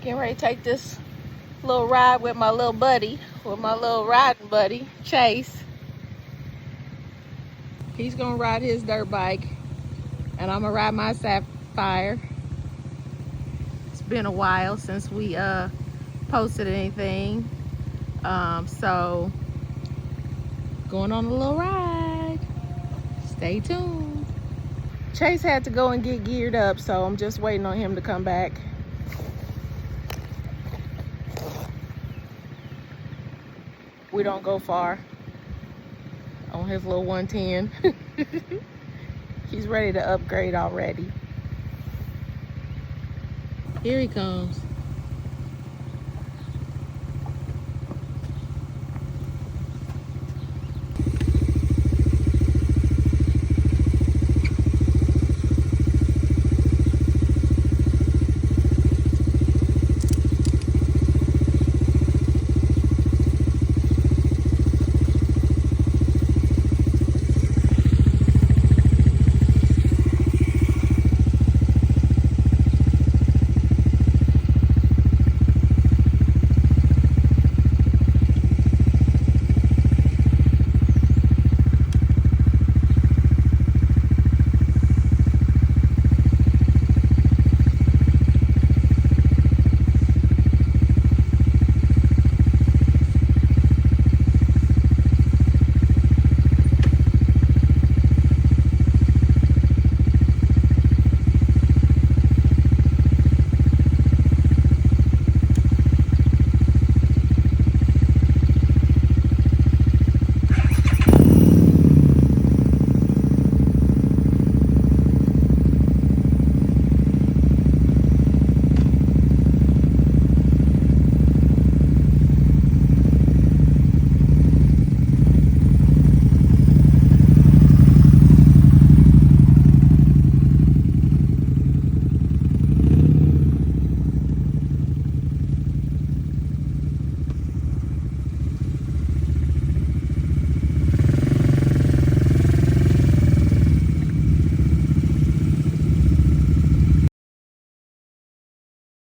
Getting ready to take this little ride with my little buddy, with my little riding buddy, Chase. He's gonna ride his dirt bike, and I'm gonna ride my Sapphire. It's been a while since we posted anything, so going on a little ride. Stay tuned. Chase had to go and get geared up, so I'm just waiting on him to come back. We don't go far on his little 110. He's ready to upgrade already. Here he comes.